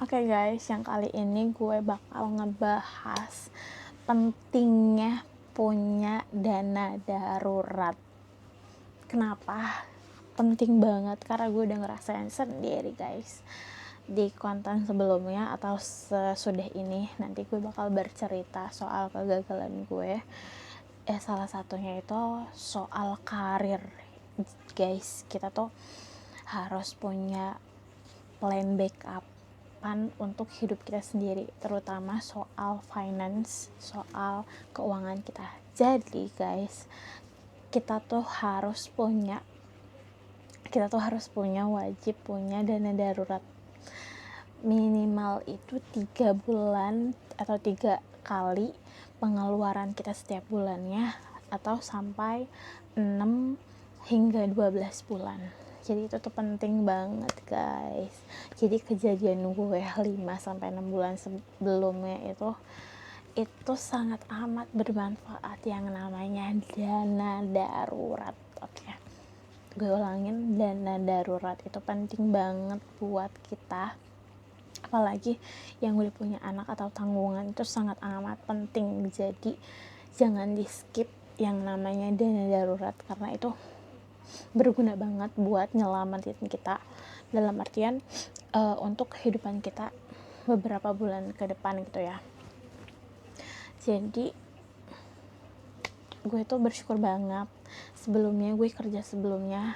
Oke guys, yang kali ini gue bakal ngebahas pentingnya punya dana darurat. Kenapa? Penting banget karena gue udah ngerasain sendiri guys. Di konten sebelumnya atau sesudah ini nanti gue bakal bercerita soal kegagalan gue. Salah satunya itu soal karir. Guys, kita tuh harus punya plan backup untuk hidup kita sendiri, terutama soal finance, soal keuangan kita. Jadi guys, kita tuh harus wajib punya dana darurat minimal itu 3 bulan atau 3 kali pengeluaran kita setiap bulannya, atau sampai 6 hingga 12 bulan. Jadi itu tuh penting banget guys. Jadi kejadian gue 5-6 bulan sebelumnya itu sangat amat bermanfaat yang namanya dana darurat. Oke, gue ulangin, dana darurat itu penting banget buat kita, apalagi yang udah punya anak atau tanggungan, itu sangat amat penting. Jadi jangan di skip yang namanya dana darurat, karena itu berguna banget buat nyelamatin kita dalam artian untuk kehidupan kita beberapa bulan ke depan gitu ya. Jadi gue tuh bersyukur banget, gue kerja sebelumnya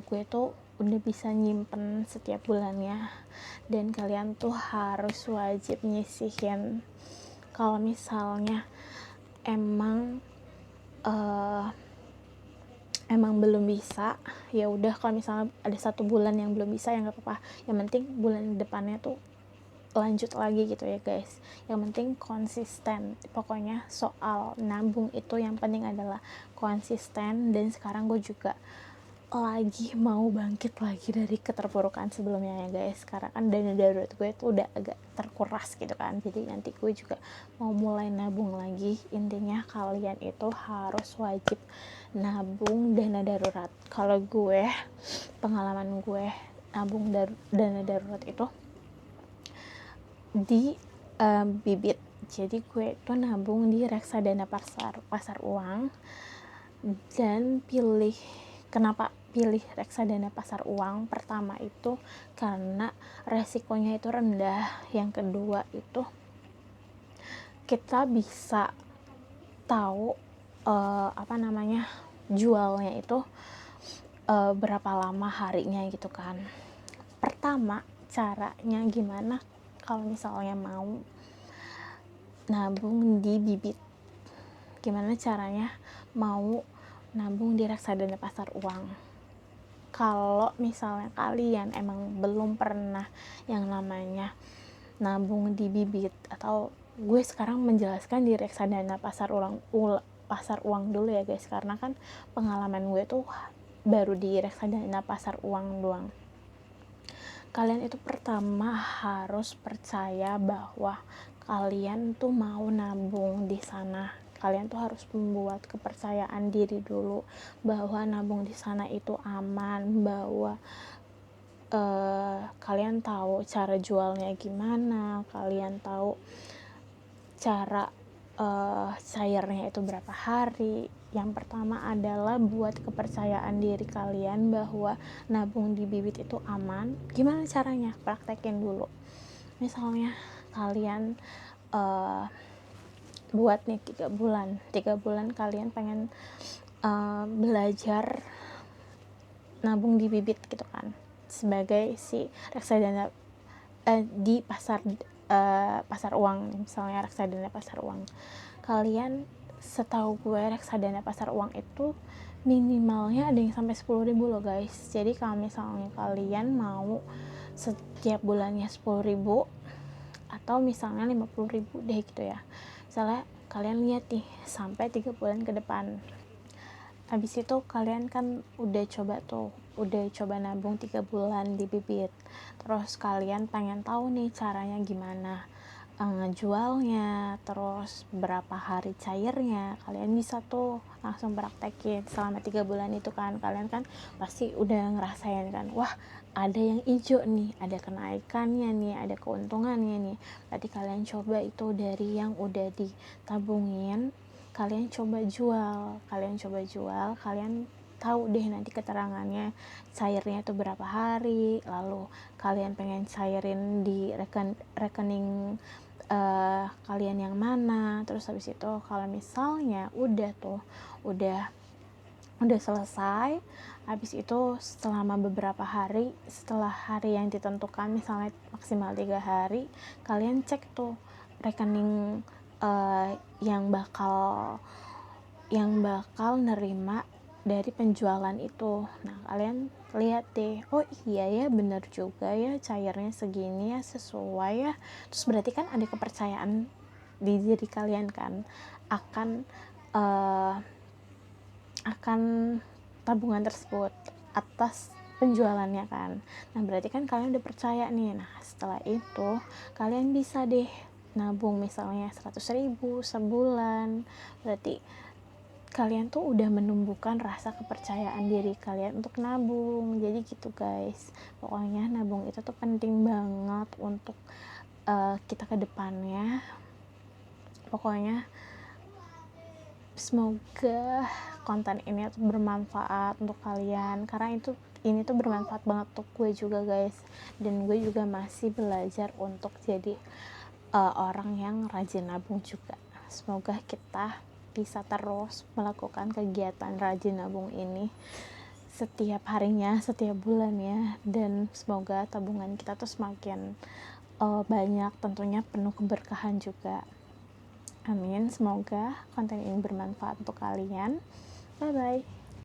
gue tuh udah bisa nyimpen setiap bulannya, dan kalian tuh harus wajib nyisihin. Kalau misalnya emang belum bisa, ya udah. Kalau misalnya ada 1 bulan yang belum bisa, ya nggak apa-apa, yang penting bulan depannya tuh lanjut lagi gitu ya guys. Yang penting konsisten. Pokoknya soal nabung itu yang penting adalah konsisten. Dan sekarang gue juga lagi mau bangkit lagi dari keterpurukan sebelumnya ya guys, karena kan dana darurat gue itu udah agak terkuras gitu kan. Jadi nanti gue juga mau mulai nabung lagi. Intinya kalian itu harus wajib nabung dana darurat. Kalau gue, pengalaman gue nabung dana darurat itu di bibit. Jadi gue itu nabung di reksadana pasar uang. Dan kenapa pilih reksadana pasar uang? Pertama itu karena resikonya itu rendah. Yang kedua itu kita bisa tahu jualnya itu berapa lama harinya gitu kan. Pertama, caranya gimana kalau misalnya mau nabung di bibit? Gimana caranya mau nabung di reksadana pasar uang? Kalau misalnya kalian emang belum pernah yang namanya nabung di bibit, atau gue sekarang menjelaskan di reksadana pasar uang dulu ya guys, karena kan pengalaman gue tuh baru di reksadana pasar uang doang. Kalian itu pertama harus percaya bahwa kalian tuh mau nabung di sana. Kalian tuh harus membuat kepercayaan diri dulu bahwa nabung di sana itu aman, bahwa kalian tahu cara jualnya gimana, kalian tahu cara cairnya itu berapa hari. Yang pertama adalah buat kepercayaan diri kalian bahwa nabung di bibit itu aman. Gimana caranya? Praktekin dulu. Misalnya kalian buat nih 3 bulan kalian pengen belajar nabung di bibit gitu kan, sebagai si reksadana di pasar uang. Misalnya reksadana pasar uang, kalian, setahu gue reksadana pasar uang itu minimalnya ada yang sampai 10.000 loh guys. Jadi kalau misalnya kalian mau setiap bulannya 10.000 atau misalnya 50.000 deh gitu ya, misalnya kalian lihat nih sampai 3 bulan ke depan. Habis itu kalian kan udah coba nabung 3 bulan di bibit. Terus kalian pengen tahu nih caranya gimana ngejualnya, terus berapa hari cairnya. Kalian bisa tuh langsung praktekin selama 3 bulan itu kan. Kalian kan pasti udah ngerasain kan, wah ada yang hijau nih, ada kenaikannya nih, ada keuntungannya nih. Berarti kalian coba itu dari yang udah ditabungin, kalian coba jual, kalian tahu deh nanti keterangannya cairnya itu berapa hari, lalu kalian pengen cairin di rekening kalian yang mana. Terus habis itu kalau misalnya udah selesai, habis itu selama beberapa hari setelah hari yang ditentukan, misalnya maksimal 3 hari, kalian cek tuh rekening yang bakal nerima dari penjualan itu. Nah kalian lihat deh, oh iya ya bener juga ya cairnya segini ya, sesuai ya. Terus berarti kan ada kepercayaan di diri kalian kan akan tabungan tersebut atas penjualannya kan. Nah berarti kan kalian udah percaya nih. Nah setelah itu kalian bisa deh nabung misalnya 100.000 sebulan. Berarti kalian tuh udah menumbuhkan rasa kepercayaan diri kalian untuk nabung. Jadi gitu guys, pokoknya nabung itu tuh penting banget untuk kita ke depannya. Pokoknya semoga konten ini tuh bermanfaat untuk kalian, karena ini tuh bermanfaat banget untuk gue juga guys, dan gue juga masih belajar untuk jadi orang yang rajin nabung juga. Semoga kita bisa terus melakukan kegiatan rajin nabung ini setiap harinya, setiap bulannya, dan semoga tabungan kita tuh semakin banyak, tentunya penuh keberkahan juga. Amin. Semoga konten ini bermanfaat untuk kalian. Bye bye.